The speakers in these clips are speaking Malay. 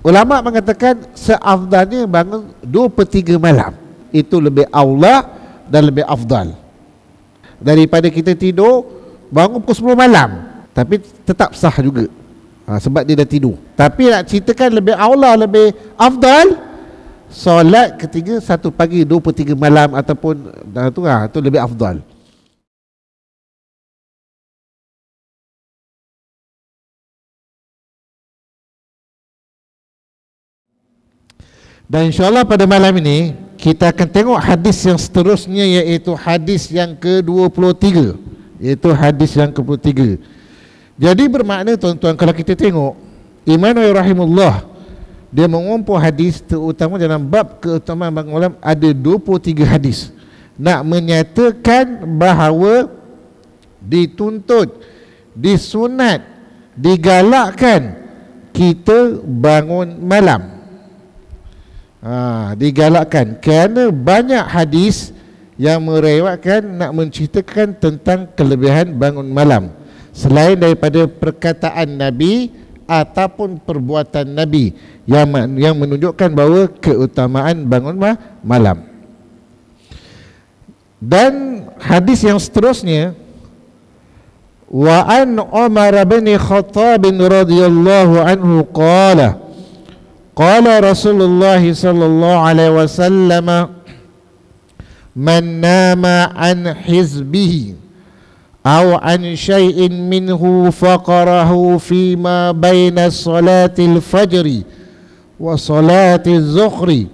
Ulama mengatakan seafdalnya bangun 2/3 malam. Itu lebih aula dan lebih afdal daripada kita tidur bangun pukul 10 malam. Tapi tetap sah juga, sebab dia dah tidur. Tapi nak ceritakan lebih aula, lebih afdal, solat ketiga 1 pagi 2/3 malam ataupun tu lebih afdal. Dan insyaAllah pada malam ini kita akan tengok hadis yang seterusnya, iaitu hadis yang ke-23, iaitu hadis yang ke-23. Jadi bermakna tuan-tuan, kalau kita tengok Imam Nawawi rahimahullah, dia mengumpul hadis terutama dalam bab keutamaan bangun malam, ada 23 hadis nak menyatakan bahawa dituntut, disunat, digalakkan kita bangun malam. Digalakkan kerana banyak hadis yang meriwayatkan nak menceritakan tentang kelebihan bangun malam selain daripada perkataan Nabi ataupun perbuatan Nabi yang menunjukkan bahawa keutamaan bangun malam. Dan hadis yang seterusnya, wa an Umar bin Khattab radhiyallahu anhu qala qala Rasulullah sallallahu alaihi wasallam man nama an hizbihi aw an syai'in minhu faqarahu fima baina salatil fajri wa salatil zuhri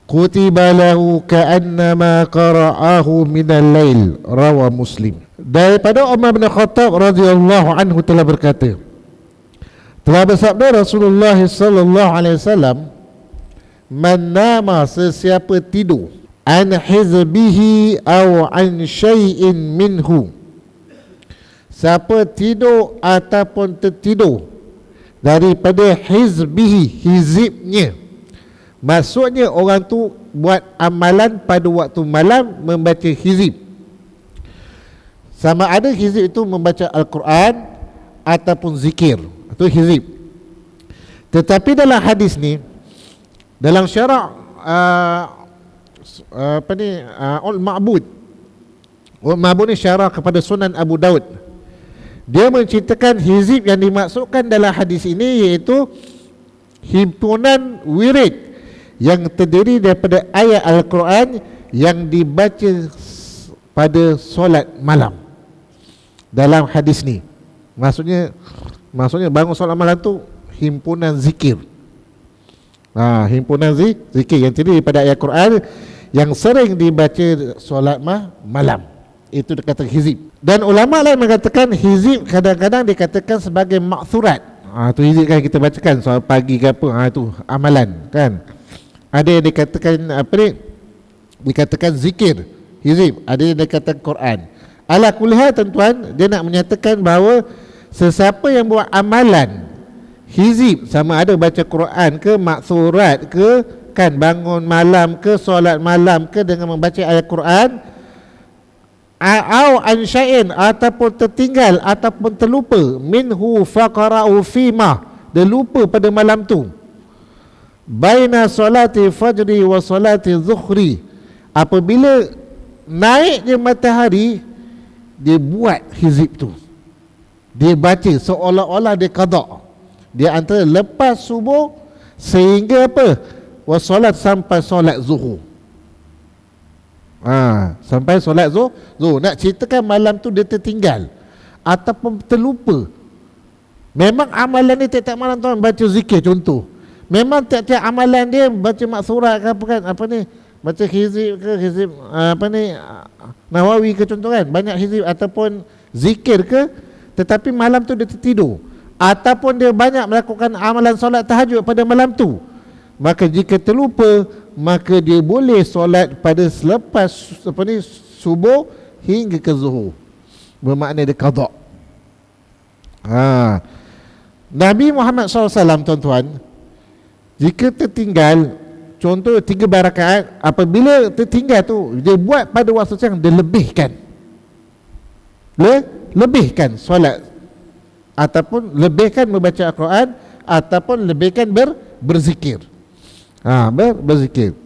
kutiba lahu ka'annama qara'ahu minal lail. Rawa Muslim. Daripada Umar bin Khattab radhiyallahu anhu telah berkata, telah bersabda Rasulullah sallallahu alaihi wasallam, man nama, sesiapa tidur, an hizbihi aw an syai'in minhu, siapa tidur ataupun tertidur daripada hizbihi, hizibnya, maksudnya orang tu buat amalan pada waktu malam membaca hizib. Sama ada hizib itu membaca Al-Quran ataupun zikir, itu hizib. Tetapi dalam hadis ni, dalam syarak Al-Ma'bud ni syarah kepada Sunan Abu Daud, dia menceritakan hizib yang dimaksudkan dalam hadis ini iaitu himpunan wirid yang terdiri daripada ayat Al-Quran yang dibaca pada solat malam. Dalam hadis ni maksudnya bangun solat malam tu himpunan zikir. Himpunan zikir yang terdiri daripada ayat Quran yang sering dibaca solat malam. Itu dikata hizib. Dan ulama lain mengatakan hizib kadang-kadang dikatakan sebagai makthurat. Tu hizib kan kita bacakan soal pagi ke apa, itu amalan kan. Ada yang dikatakan dikatakan zikir, hizib. Ada yang dikatakan Quran. Ala kulliha tuan-tuan, dia nak menyatakan bahawa sesiapa yang buat amalan hizib, sama ada baca Quran ke, makthurat ke, kan, bangun malam ke, solat malam ke dengan membaca ayat Quran, au an syai'in, ataupun tertinggal ataupun terlupa, minhu faqara'u fima, dia lupa pada malam tu, baina solati fajri wa solati zuhri, apabila naiknya matahari dia buat hizib tu, dia baca seolah-olah dia qada, dia antara lepas subuh sehingga apa, wassolat, sampai solat zuhur. Sampai solat zuhur. Nak ceritakan malam tu dia tertinggal ataupun terlupa. Memang amalan ni tiap-tiap malam tuan baca zikir contoh. Memang tiap-tiap amalan dia baca maksurat ke apa kan, apa ni, baca hizib ke, hizib Nawawi ke contoh kan, banyak hizib ataupun zikir ke, tetapi malam tu dia tertidur ataupun dia banyak melakukan amalan solat tahajud pada malam tu, maka jika terlupa maka dia boleh solat pada selepas subuh hingga ke zuhur, bermakna dia qada. Nabi Muhammad SAW tuan-tuan, jika tertinggal contoh 3 rakaat, apabila tertinggal tu dia buat pada waktu siang, dia lebihkan solat ataupun lebihkan membaca Al-Quran ataupun lebihkan berzikir. Berzikir.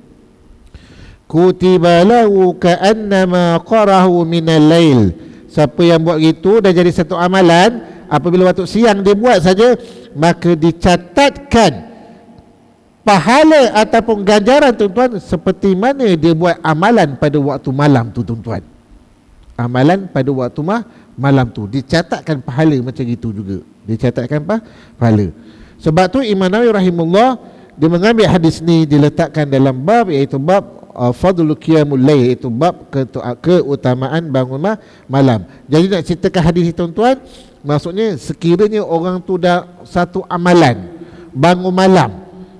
Kutiba lahu ka'annama qarahu minal lail. Siapa yang buat gitu dah jadi satu amalan, apabila waktu siang dia buat saja, maka dicatatkan pahala ataupun ganjaran tuan-tuan seperti mana dia buat amalan pada waktu malam tu tuan-tuan. Amalan pada waktu malam tu dicatatkan pahala macam itu juga. Dicatatkan pahala. Sebab tu Imam Nawawi rahimahullah dia mengambil hadis ni diletakkan dalam bab, iaitu bab fadlu qiyamul lail, iaitu bab keutamaan bangun malam. Jadi nak ceritakan hadis ni tuan-tuan, maksudnya sekiranya orang tu dah satu amalan bangun malam,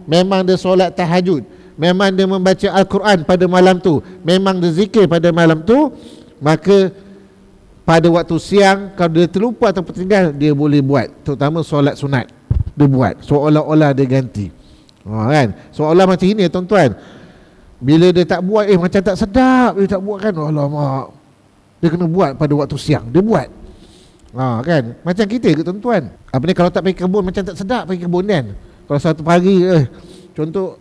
memang dia solat tahajud, memang dia membaca Al-Quran pada malam tu, memang dia zikir pada malam tu, maka pada waktu siang kalau dia terlupa atau tertinggal, dia boleh buat, terutama solat sunat dia buat, seolah-olah dia ganti. Kan? Seolah macam ini tuan-tuan, bila dia tak buat, macam tak sedap dia tak buat kan, alamak, dia kena buat pada waktu siang, dia buat. Kan? Macam kita ke tuan-tuan, apa ni, kalau tak pergi kebun macam tak sedap pergi kebun kan. Kalau satu pagi contoh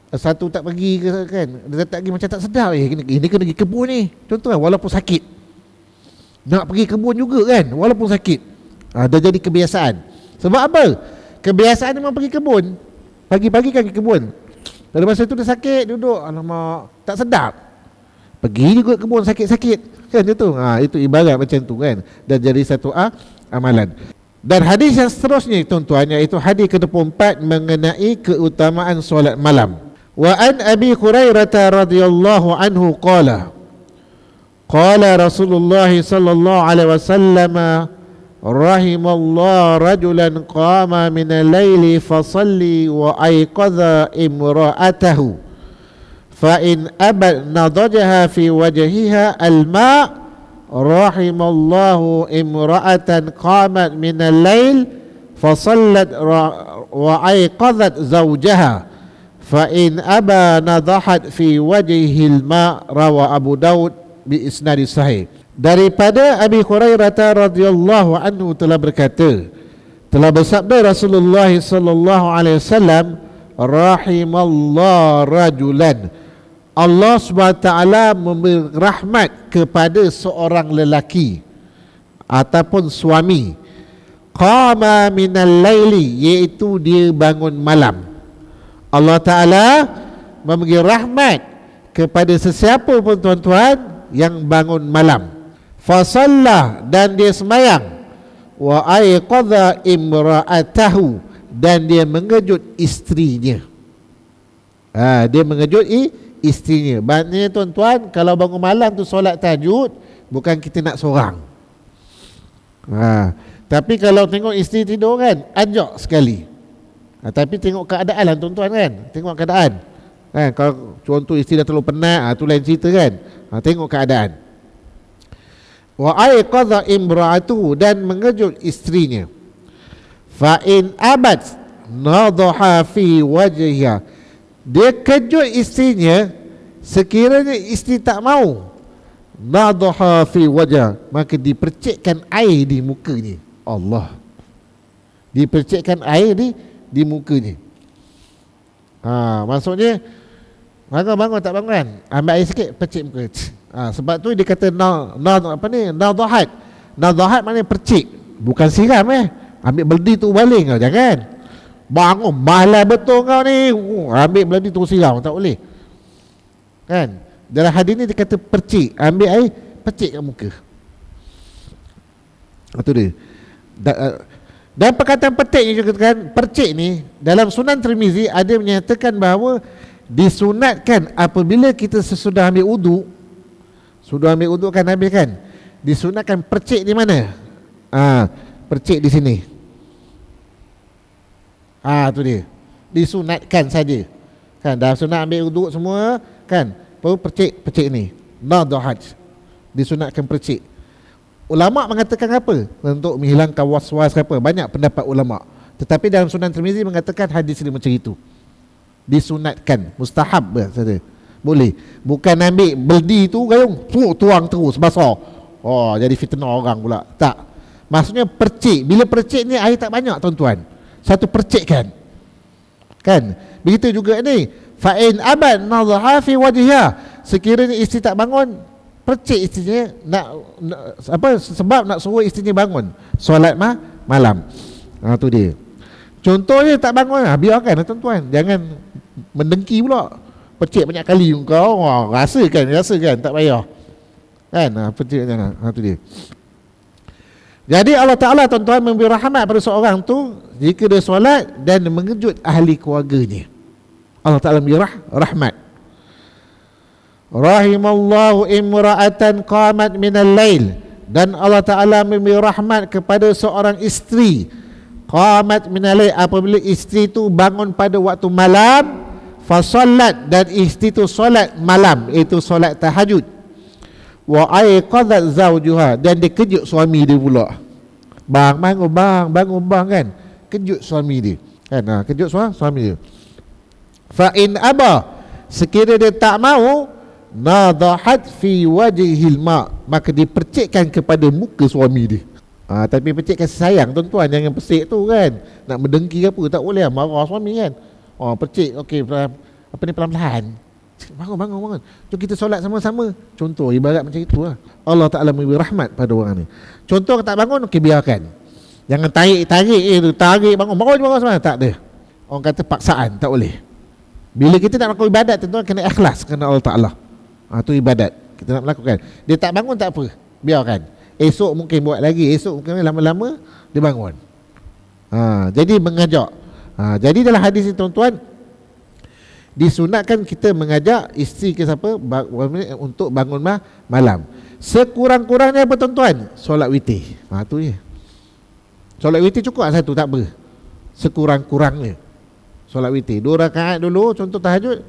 satu tak pergi ke kan, dia tak pergi macam tak sedap, ini kena pergi kebun ni tuan-tuan, walaupun sakit nak pergi kebun juga kan, walaupun sakit. Dah jadi kebiasaan. Sebab apa? Kebiasaan memang pergi kebun, pagi-pagi kan pergi kebun, pada masa tu dia sakit, duduk, alamak tak sedap, pergi juga kebun sakit-sakit kan tu. Itu ibarat macam tu kan, dan jadi satu amalan. Dan hadis yang seterusnya tuan-tuan, iaitu hadis ke-24 mengenai keutamaan solat malam. Wa an Abi Hurairah radhiyallahu anhu qala Rasulullah sallallahu alaihi wasallam rahimallahu rajulan qama min al-laili fasalli wa ayqadha imra'atahu fa in abad nadajaha fi wajhiha al-ma' rahimallahu imra'atan qamat min al-lail fasallat wa ayqadhat zawjaha fa in aba nadahat fi wajhihi al-ma' rawa Abu Daud bi isnad sahih. Daripada Abi Hurairah radhiyallahu anhu telah berkata, telah bersabda Rasulullah sallallahu alaihi wasallam, rahimallahu rajulan, Allah SWT memberi rahmat kepada seorang lelaki ataupun suami, qama minal laili, iaitu dia bangun malam. Allah Ta'ala memberi rahmat kepada sesiapa pun tuan-tuan yang bangun malam. Fasallah, dan dia semayang. Wa ayqadha imra'atahu, dan dia mengejut isterinya. Dia mengejut isterinya. Maknanya tuan-tuan, kalau bangun malam tu solat tahajud, bukan kita nak sorang. Tapi kalau tengok isteri tidur kan, anjak sekali. Tapi tengok keadaan lah tuan-tuan kan, tengok keadaan kan. Kalau contoh isteri dah terlalu penat, tu lain cerita kan. Tengok keadaan. Wa ayqadha imra'atuhu, dan mengejut isterinya. Fa in abad nadaha fi wajhiha, dia kejut isterinya, sekiranya isteri tak mau, nadaha fi wajah, maka dipercikkan air di mukanya. Allah, dipercikkan air di mukanya. Maksudnya bangun tak bangun, ambil air sikit, percik muka. Sebab tu dia kata nadahat. Nadahat maknanya percik, bukan siram ambil beldi tu baling kau, jangan bangun malah betul kau ni, ambil beldi tu siram, tak boleh kan. Dalam hadis ni dia kata percik, ambil air percik kat muka. Itu dia. Dan perkataan petik ni juga kan, percik ni dalam Sunan Tirmizi ada menyatakan bahawa disunatkan apabila kita sesudah ambil wudu, sudah ambil wudu kan habis kan, disunatkan percik di mana? Percik di sini. Tu dia. Disunatkan saja. Kan dah sunat ambil wudu semua kan, baru percik ni. Nadahat. Disunatkan percik. Ulama mengatakan apa? Untuk menghilangkan was-was ke apa? Banyak pendapat ulama. Tetapi dalam Sunan Tirmizi mengatakan hadis ini macam itu. Disunatkan, mustahab saja. Boleh. Bukan ambil beldi tu gayung, tuang terus basah. Jadi fitnah orang pula. Tak. Maksudnya percik. Bila percik ni air tak banyak tuan-tuan. satu percikkan. Kan? Begitu juga ni, fa in abad nadha fi wajhiha, sekiranya isteri tak bangun, percik isterinya sebab nak suruh isterinya bangun solat malam. Tu dia. Contohnya tak bangun, biarkan tuan-tuan, jangan mendengki pula. Percik banyak kali kau, rasa kan tak payah. Kan? Percik jangan. Tu dia. Jadi Allah Ta'ala tuan-tuan memberi rahmat pada seorang tu jika dia solat dan mengejut ahli keluarganya. Allah Ta'ala memberi rahmat. Rahimallahu imra'atan qamat minal lail, dan Allah Ta'ala memberi rahmat kepada seorang isteri qamat minal lail, apabila isteri tu bangun pada waktu malam, fasallat, dan isteri tu solat malam, itu solat tahajud. Wa aiqadhat zawjuha, dan dia kejut suami dia pula. Bangun bang kan, kejut suami dia kan, kejut suami dia. Fa in aba, sekiranya dia tak mau, nadahat fi wajhil ma, maka dipercikkan kepada muka suami dia. Tapi percikkan sayang tuan-tuan, jangan persik tu kan, nak mendengki apa tak boleh, marah suami kan. Percik okey, pelan-pelan, bangun, jom kita solat sama-sama. Contoh ibarat macam itu lah. Allah Ta'ala memberi rahmat pada orang ni. Contoh tak bangun, okey biarkan, jangan tarik bangun semua, tak ada. Orang kata paksaan, tak boleh. Bila kita nak melakukan ibadat, tuan-tuan kena ikhlas kerana Allah Ta'ala. Tu ibadat kita nak melakukan. Dia tak bangun tak apa, biarkan. Esok mungkin buat lagi, esok mungkin lama-lama dia bangun. Jadi mengajak. Jadi dalam hadis ni tuan-tuan, disunatkan kita mengajak isteri ke siapa untuk bangun malam. Sekurang-kurangnya apa tuan-tuan? Solat witir. Tu je. Solat witir cukup satu, tak apa. Sekurang-kurangnya solat witir 2 rakaat dulu, contoh tahajud,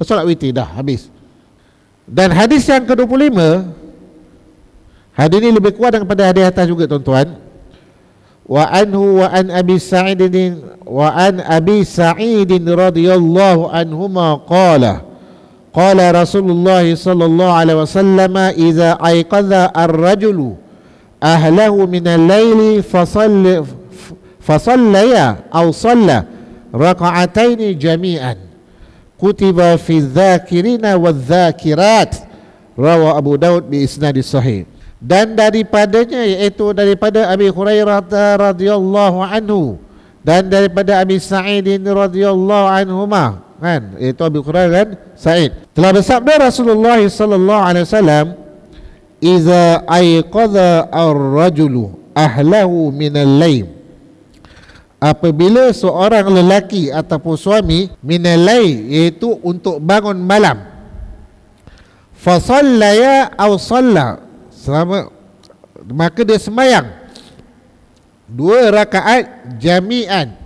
solat witir dah habis. Dan hadis yang ke-25, hadis ini lebih kuat daripada hadis atas juga tuan-tuan. Wa anhu wa an Abi Sa'id radhiyallahu anhuma qala Rasulullah sallallahu alaihi wasallam, idza ayqadha ar-rajulu ahlahu min al-laili fasallaya aw salla raka'ataini jami'an kutiba fi dzakirina wadz-dzakirat, rawa Abu Daud bi isnadis sahih. Dan daripadanya, iaitu daripada Abi Hurairah radhiyallahu anhu dan daripada Abi Sa'id radhiyallahu anhuma, kan, iaitu Abi Hurairah dan Sa'id, telah bersabda Rasulullah sallallahu alaihi wasallam, iza ayqadha ar-rajulu ahlahu minal lail, apabila seorang lelaki ataupun suami minal lail, iaitu untuk bangun malam, fasallaya aw salla, maka dia semayang 2 rakaat jami'an,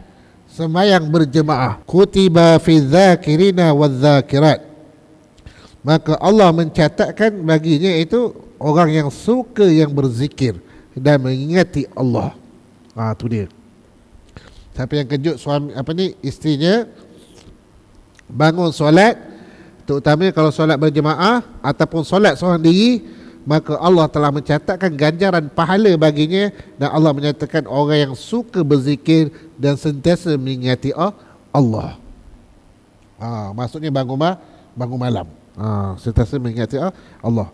semayang berjemaah, kutiba fi dzakirina wadz-dzakirat, maka Allah mencatatkan baginya itu orang yang suka yang berzikir dan mengingati Allah. Tu dia. Siapa yang kejut suami isterinya bangun solat, terutamanya kalau solat berjemaah ataupun solat seorang diri, maka Allah telah mencatatkan ganjaran pahala baginya, dan Allah menyatakan orang yang suka berzikir dan sentiasa mengingati Allah. Maksudnya bangun malam, sentiasa mengingati Allah.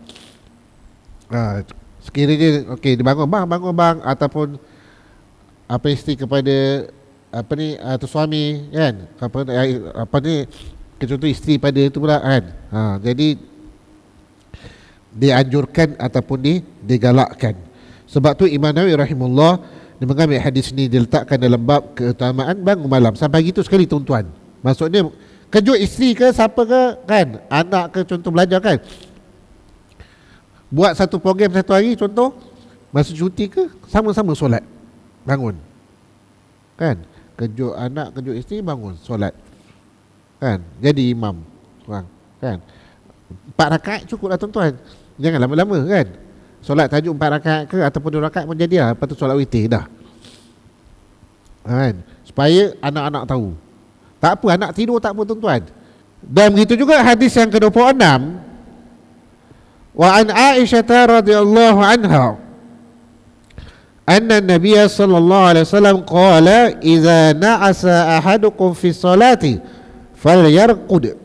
Sekiranya dia bangun bang, ataupun isteri kepada tu suami kan, contoh isteri pada itu pula kan. Jadi dianjurkan ataupun digalakkan. Sebab tu Imam Nawawi rahimahullah dia mengambil hadis ni, diletakkan dalam bab keutamaan bangun malam. Sampai gitu sekali tuan-tuan. Maksudnya kejut isteri ke siapa ke kan, anak ke, contoh belajar kan, buat satu program satu hari, contoh masa cuti ke, sama-sama solat bangun kan, kejut anak, kejut isteri, bangun solat kan, jadi imam kan. 4 rakaat cukup lah tuan-tuan, jangan lama-lama kan. Solat tahajud 4 rakaat ke ataupun 2 rakaat pun jadi lah. Lepas tu solat witir dah kan, supaya anak-anak tahu. Tak apa, anak tidur tak apa tuan-tuan. Dan begitu juga hadis yang ke-26, wa an Aisyah radhiyallahu anha anna Nabiy sallallahu alaihi wasallam qala idza na'asa ahadukum fi salati falyarqud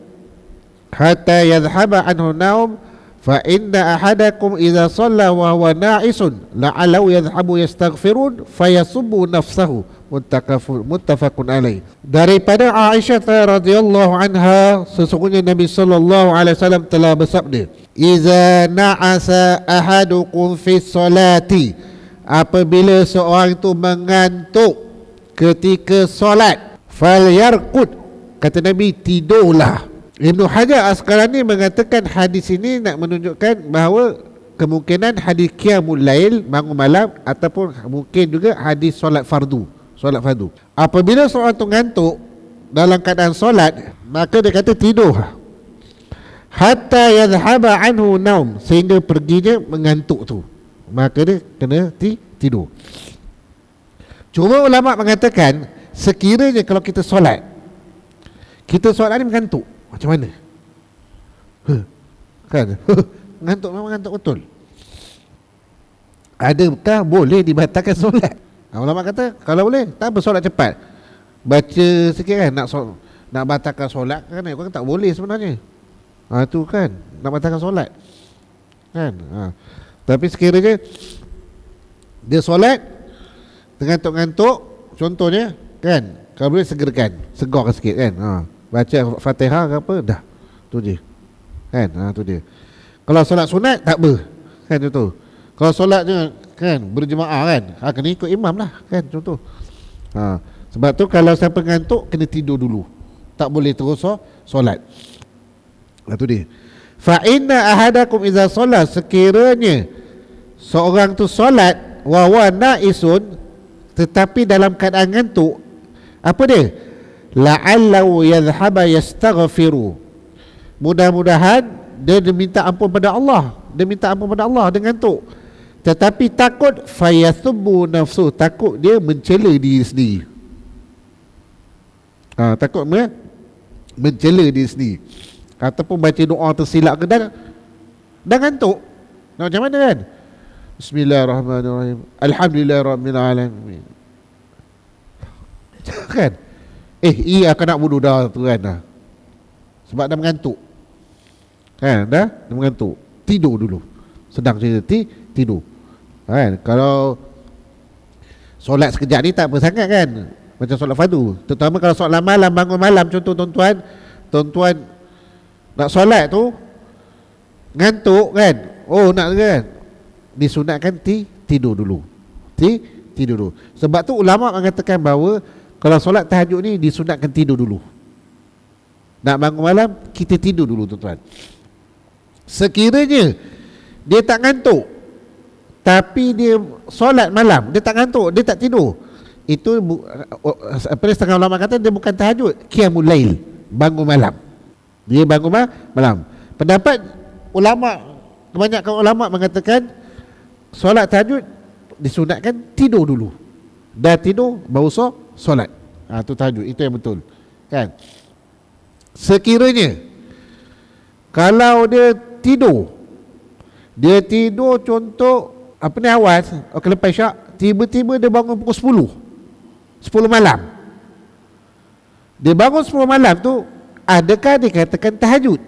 hatta yadhhaba anhu naum fa inna ahadakum idza shalla wa huwa na'isun la'allahu yadhhabu yastaghfirun fayasubbu nafsahu. Muttafaqun alaih. Daripada Aisyah radhiyallahu anha, sesungguhnya Nabi sallallahu alaihi wasallam telah bersabda, "Idza na'asa ahadukum fi salati," apabila seorang itu mengantuk ketika solat, falyarqud, kata Nabi, tidurlah. Ibnu Hajar Asqalani mengatakan hadis ini nak menunjukkan bahawa kemungkinan hadis qiyamul lail, bangun malam, ataupun mungkin juga hadis solat fardu. Solat fardu. Apabila seorang tu ngantuk dalam keadaan solat, maka dia kata tidur hatta yadhhaba anhu naum, sehingga perginya mengantuk tu, maka dia kena tidur. Cuma ulama mengatakan sekiranya kalau kita solat ni mengantuk, macam mana? Kan? Mengantuk, memang mengantuk betul. Adakah boleh dibatalkan solat? Ulama kata kalau boleh, tak apa solat cepat. Baca sikit kan, nak batalkan solat kan, kan tak boleh sebenarnya. Tu kan, nak batalkan solat kan. Tapi sekiranya dia solat ngantuk-ngantuk, contohnya kan, kalau boleh segarkan sikit kan. Baca Fatihah ke apa, dah tu je kan. Tu dia. Kalau solat sunat tak apa kan, contoh. Kalau solatnya kan berjemaah kan, kena ikut imam lah kan, contoh. Sebab tu kalau siapa ngantuk kena tidur dulu, tak boleh terus solat. Tu dia. Fa inna ahadakum idza solat, sekiranya seorang tu solat wa huwa na'isun, tetapi dalam keadaan ngantuk, apa dia? La'allahu yadhhaba yastaghfiru, mudah-mudahan dia minta ampun pada Allah, dia ngantuk. Tetapi takut fayasubbu nafsu, takut dia mencela diri sendiri. Takut mencela diri sendiri, ataupun baca doa tersilap ke, dan ngantuk. Macam mana kan? Bismillahirrahmanirrahim, alhamdulillahirabbil alamin kan. Ia akan nak bunuh dah tu kan, sebab dah mengantuk kan, dah mengantuk. Tidur dulu, sedang cerita tidur kan. Kalau solat sekejap ni tak apa sangat kan, macam solat fardu. Terutama kalau solat malam, bangun malam, contoh tuan-tuan nak solat tu ngantuk kan, nak kan, disunatkan tidur dulu. Tidur dulu. Sebab tu ulama mengatakan bahawa kalau solat tahajud ni disunatkan tidur dulu. Nak bangun malam, kita tidur dulu tuan-tuan. Sekiranya dia tak ngantuk, tapi dia solat malam, dia tak ngantuk, dia tak tidur, itu setengah ulama kata dia bukan tahajud, qiyamul lail, bangun malam. Dia bangun malam. Pendapat ulama, kebanyakan ulama mengatakan solat tahajud disunatkan tidur dulu. Dah tidur baru solat. Itu tahajud, itu yang betul kan. Sekiranya kalau dia tidur contoh apa ni, awal lepas syak, tiba-tiba dia bangun pukul 10 malam. Dia bangun 10 malam tu, adakah dikatakan tahajud?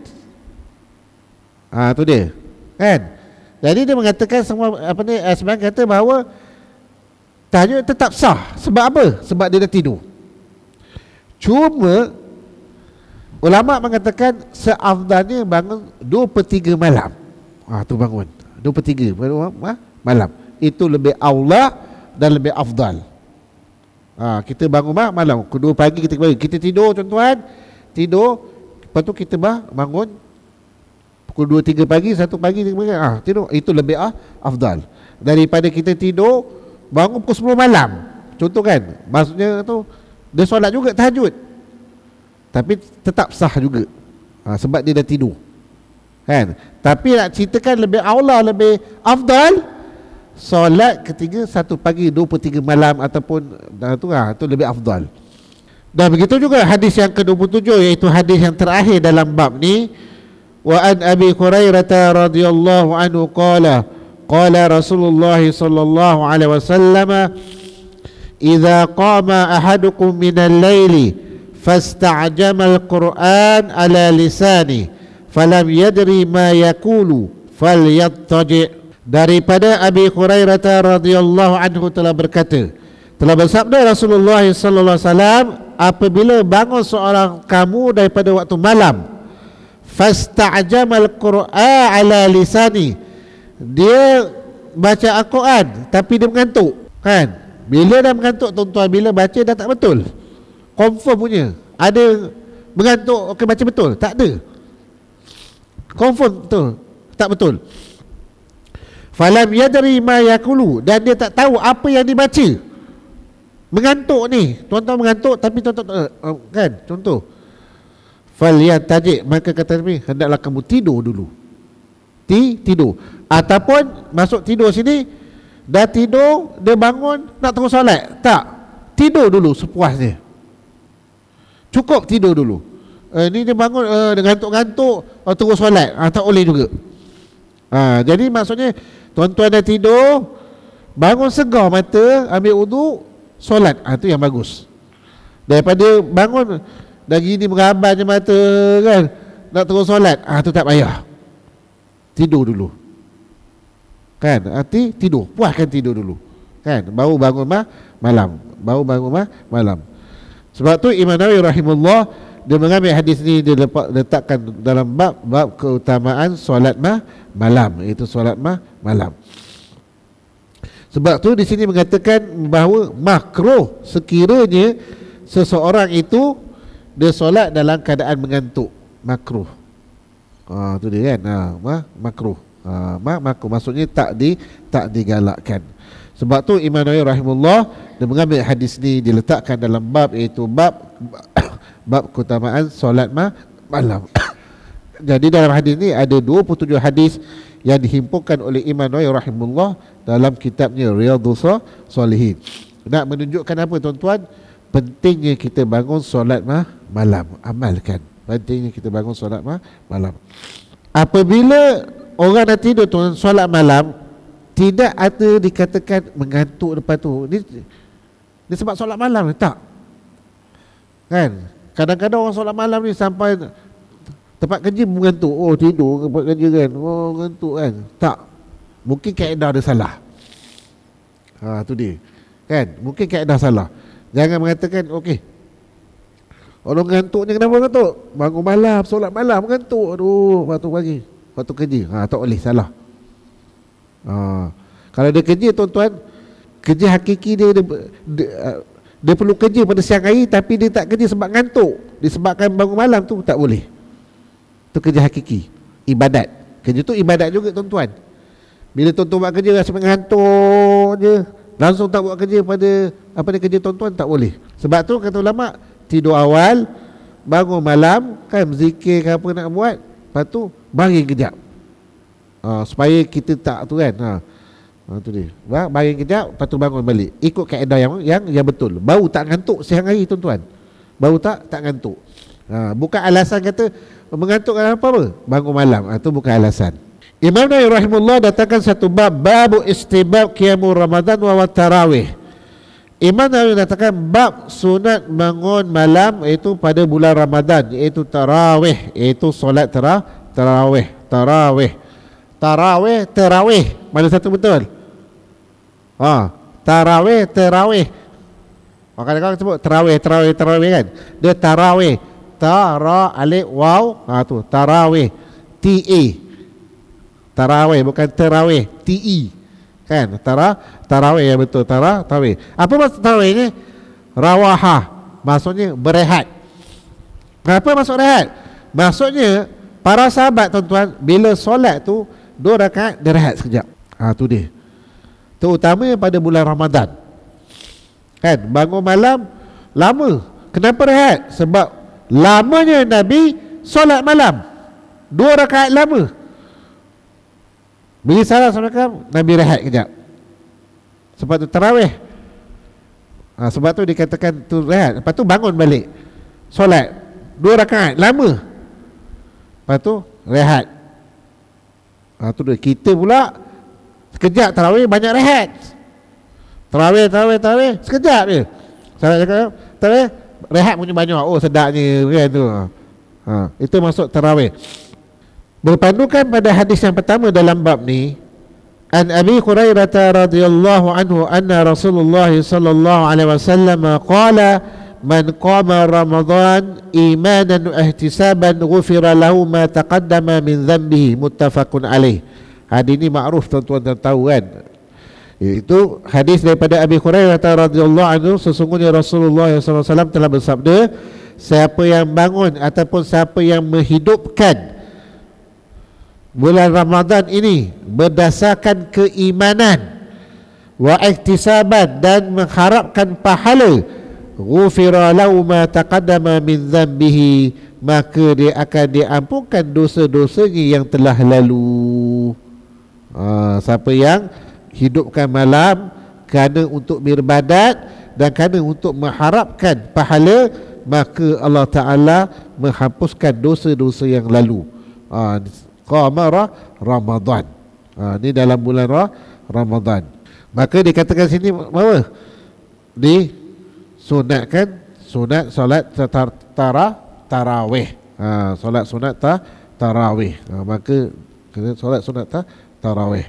Tu dia kan. Jadi dia mengatakan semua sebenarnya kata bahawa tahajud tetap sah. Sebab apa? Sebab dia dah tidur. Cuma ulama mengatakan seafdalnya bangun 2/3 malam. Tu bangun 2/3 malam. Itu lebih aula dan lebih afdal. Kita bangun malam, kedua pagi kita tidur tuan-tuan, lepas tu kita bangun pukul 2-3 pagi, 1 pagi, 3 pagi, tidur. Itu lebih afdal daripada kita tidur bangun pukul 10 malam. Contoh kan, maksudnya tu dia solat juga tahajud, tapi tetap sah juga, sebab dia dah tidur kan. Tapi nak ceritakan lebih aula, lebih afdal, solat ketiga 1 pagi 2/3 malam ataupun tu lebih afdal. Dan begitu juga hadis yang ke-27, iaitu hadis yang terakhir dalam bab ni. Wa an Abi Hurairah radhiyallahu anhu qala Qala Rasulullah sallallahu alaihi wasallam, "Idza qama ahadukum minal laili fasta'jama al-Qur'an ala lisani falam yadri ma yaqulu falyattaji." Daripada Abi Hurairah radhiyallahu anhu telah berkata, telah bersabda Rasulullah sallallahu alaihi wasallam, apabila bangun seorang kamu daripada waktu malam, fasta'jama al-Qur'an ala lisani, dia baca Al-Quran tapi dia mengantuk, kan? Bila dah mengantuk tuan-tuan, bila baca dah tak betul, confirm punya. Ada mengantuk okey baca betul? Tak ada. Confirm betul, tak betul. Falam yadri ma yaqulu, dan dia tak tahu apa yang dibaca. Mengantuk ni, tuan-tuan mengantuk tapi tuan-tuan kan, contoh falyattaji, maka kata Nabi, hendaklah kamu tidur dulu. Tidur. Ataupun masuk tidur sini, dah tidur, dia bangun nak terus solat. Tak, tidur dulu sepuasnya. Cukup tidur dulu. Ni dia bangun dia ngantuk-ngantuk, terus solat, tak boleh juga. Jadi maksudnya tuan-tuan dah tidur, bangun segar mata, ambil wudu, solat. Itu yang bagus. Daripada bangun dah gini meraban je mata kan, nak terus solat, tu tak payah. Tidur dulu, kan? Tidur, puaskan tidur dulu, kan? Baru bangun malam. Baru bangun malam. Sebab tu Imam Nawawi rahimahullah, dia mengambil hadis ni, dia letakkan dalam bab keutamaan solat malam, iaitu solat malam. Sebab tu di sini mengatakan bahawa makruh sekiranya seseorang itu dia solat dalam keadaan mengantuk, makruh. Tu dia kan, makruh. Makruh maksudnya tak digalakkan. Sebab tu Imam Nawawi rahimahullah, dia mengambil hadis ni diletakkan dalam bab, iaitu bab keutamaan solat malam. Jadi dalam hadis ni ada 27 hadis yang dihimpunkan oleh Imam Nawawi rahimahullah dalam kitabnya Riyadhus Shalihin. Nak menunjukkan apa tuan-tuan? Pentingnya kita bangun solat malam. Amalkan. Pentingnya kita bangun solat malam. Apabila orang dah tidur tuan, solat malam, tidak ada dikatakan mengantuk lepas tu. Ni sebab solat malam ni, tak. Kan? Kadang-kadang orang solat malam ni sampai tempat kerja mengantuk. Tidur tempat kerja kan. Mengantuk kan. Tak. Mungkin kaedah dia salah. Tu dia. Kan? Mungkin kaedah salah. Jangan mengatakan okey, orang mengantuknya kenapa mengantuk? Bangun malam, solat malam mengantuk. Waktu pagi, waktu kerja. Tak boleh, salah. Kalau dia kerja tuan-tuan, kerja hakiki dia perlu kerja pada siang hari, tapi dia tak kerja sebab ngantuk, disebabkan bangun malam, tu tak boleh. Tu kerja hakiki, ibadat. Kerja tu ibadat juga tuan-tuan. Bila tuan-tuan buat kerja rasa mengantuk je, langsung tak buat kerja pada apa dia kerja tuan-tuan, tak boleh. Sebab tu kata ulama, tidur awal, bangun malam, kan zikir ke apa nak buat, lepas tu baring kejap, supaya kita tak tu kan. Tu dia, baring kejap, lepas tu bangun balik, ikut kaedah yang betul. Baru tak ngantuk siang hari tuan-tuan, baru tak ngantuk. Bukan alasan kata mengantuk apa-apa, bangun malam, itu bukan alasan. Imam Nawawi rahimahullah datangkan satu bab, babu istibab qiyamul Ramadan wa tarawih. Imam Nawawi datangkan bab sunat bangun malam, iaitu pada bulan Ramadan, iaitu tarawih, iaitu solat tarawih. Mana satu betul? Tarawih. Kadang-kadang sebut tarawih kan. Dia tarawih, tara alif waw, tu tarawih, ta. Tarawih bukan terawih, te, kan? Tarawih yang betul, tarawih. Apa maksud tarawih ni? Rawaha, maksudnya berehat. Kenapa masuk rehat? Maksudnya para sahabat tuan-tuan, bila solat tu 2 rakaat dia rehat sekejap. Tu dia. Terutama pada bulan Ramadan, kan? Bangun malam lama. Kenapa rehat? Sebab lamanya Nabi solat malam 2 rakaat lama. Beri salam Assalamualaikum, Nabi rehat kejap. Sebab tu tarawih. Sebab tu dikatakan tu rehat. Lepas tu bangun balik, solat 2 rakaat lama, lepas tu rehat. Tu dia. Kita pula Sekejap tarawih banyak rehat. Tarawih sekejap je. Saya cakap tarawih rehat punya banyak. Oh sedapnya kan tu. Itu masuk tarawih. Berpandukan pada hadis yang pertama dalam bab ni, an Abi Hurairah radhiyallahu anhu anna Rasulullah sallallahu alaihi wasallam qala man qama Ramadan imanan wa ihtisaban ghufira lahu ma taqaddama min dhanbihi, muttafaqun alaih. Hadis ini makruf, tuan-tuan dah tahu kan. Itu hadis daripada Abi Hurairah radhiyallahu anhu, sesungguhnya Rasulullah sallallahu alaihi wasallam telah bersabda, siapa yang bangun ataupun siapa yang menghidupkan bulan Ramadan ini berdasarkan keimanan wa iktisaban dan mengharapkan pahala, ghufira lahu ma taqaddama min dhanbihi, maka dia akan diampunkan dosa-dosanya yang telah lalu. Siapa yang hidupkan malam kerana untuk beribadat dan kerana untuk mengharapkan pahala, maka Allah Ta'ala menghapuskan dosa-dosa yang lalu. Qamara Ramadan. Ini dalam bulan Ramadan. Maka dikatakan sini bahawa disunatkan solat tarawih. Solat sunat tarawih. Maka kena solat sunat tarawih.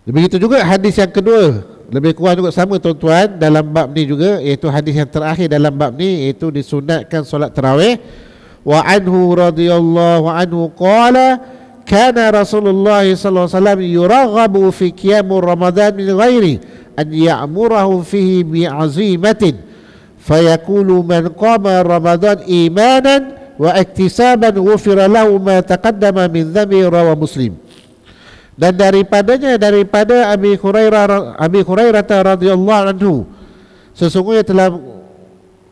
Begitu juga hadis yang kedua, lebih kurang juga sama tuan-tuan dalam bab ni juga, iaitu hadis yang terakhir dalam bab ni, iaitu disunatkan solat tarawih. Wa anhu radhiyallahu anhu qala kana Rasulullah sallallahu alaihi wasallam yuraghabu fi qiyam Ramadan min ghairi an ya'murahu fihi bi'azimatin fayaqulu man qama Ramadan imanan wa iktisaban ghufira lahu ma taqaddama min dhanbi, rawahu Muslim. Dan daripada Abi Hurairah radhiyallahu anhu, sesungguhnya telah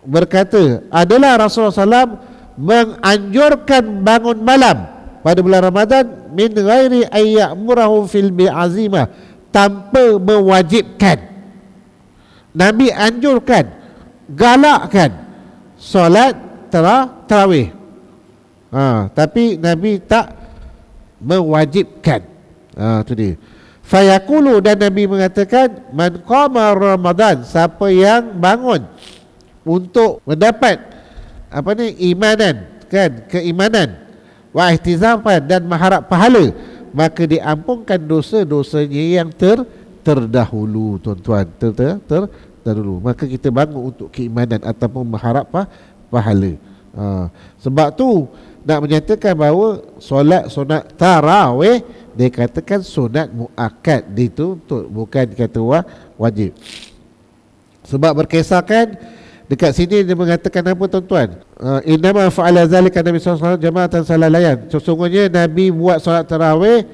berkata, adalah Rasulullah SAW menganjurkan bangun malam pada bulan Ramadan min ghairi ayyamurahu fil bi'azimah, tanpa mewajibkan. Nabi anjurkan, galakkan solat tarawih, tapi Nabi tak mewajibkan. Itu dia. Fayaqulu, dan Nabi mengatakan, man qama Ramadan, siapa yang bangun untuk mendapat imanan, kan, keimanan, wa ihtizaban, dan mengharap pahala, maka diampunkan dosa-dosanya yang terdahulu, tuan-tuan, terdahulu. Maka kita bangun untuk keimanan ataupun mengharap pahala. Sebab tu nak menyatakan bahawa solat sunat tarawih dikatakan sunat muakkad, dituntut, bukan dikata wajib. Sebab berkisahkan dekat sini dia mengatakan apa tuan-tuan? Innama fa'ala zalika Nabi sallallahu alaihi wasallam jama'atan salalayan. Sesungguhnya Nabi buat solat tarawih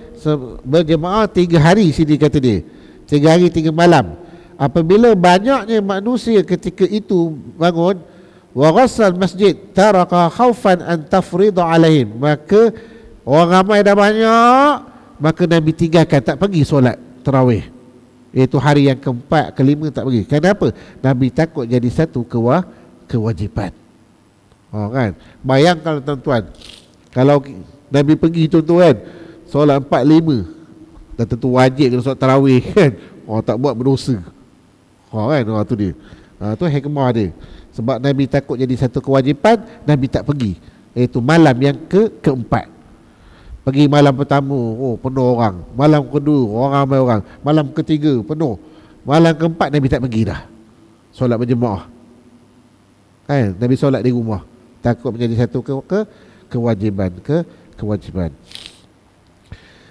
berjemaah 3 hari, sini kata dia. 3 hari 3 malam. Apabila banyaknya manusia ketika itu bangun, wa ghassal masjid taraka khaufan an tafrida alaihim, maka orang ramai dah banyak, maka Nabi tinggalkan, tak pergi solat tarawih. Iaitu hari yang keempat, kelima tak pergi. Kenapa? Nabi takut jadi satu kewajipan. Kan? Bayangkan tuan-tuan, kalau Nabi pergi tuan-tuan solat 4-5, dah tentu wajib kena solat tarawih kan. Tak buat berdosa. Kan? Tu dia. Tu hikmah dia. Sebab Nabi takut jadi satu kewajipan, Nabi tak pergi. Iaitu malam yang keempat. Pergi malam pertama, penuh orang. Malam kedua, orang ramai orang. Malam ketiga, penuh. Malam keempat, Nabi tak pergi dah solat berjemaah. Kan? Nabi solat di rumah. Takut menjadi satu kewajipan.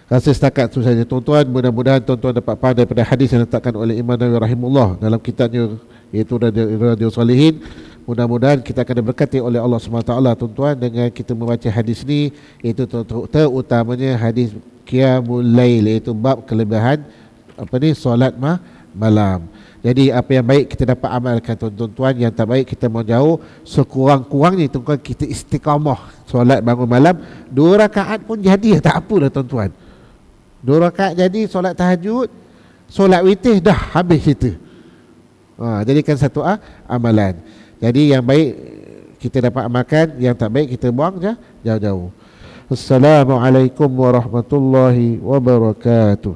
Rasa setakat itu saja tuan-tuan. Mudah-mudahan tuan-tuan dapat faham daripada hadis yang diletakkan oleh Imam Nawawi rahimahullah dalam kitabnya, iaitu Riyadhus Shalihin. Mudah-mudahan kita akan diberkati oleh Allah SWT tuan-tuan dengan kita membaca hadis ni, iaitu terutamanya hadis Qiyamul Lail, iaitu bab kelebihan solat malam. Jadi apa yang baik kita dapat amalkan tuan-tuan, yang tak baik kita menjauh. Sekurang-kurangnya tuan-tuan kita istiqamah solat bangun malam. 2 rakaat pun jadi, tak apalah tuan-tuan. 2 rakaat jadi, solat tahajud, solat witir, dah habis kita. Jadikan satu amalan. Jadi yang baik kita dapat amalkan, yang tak baik kita buang jauh-jauh. Assalamualaikum warahmatullahi wabarakatuh.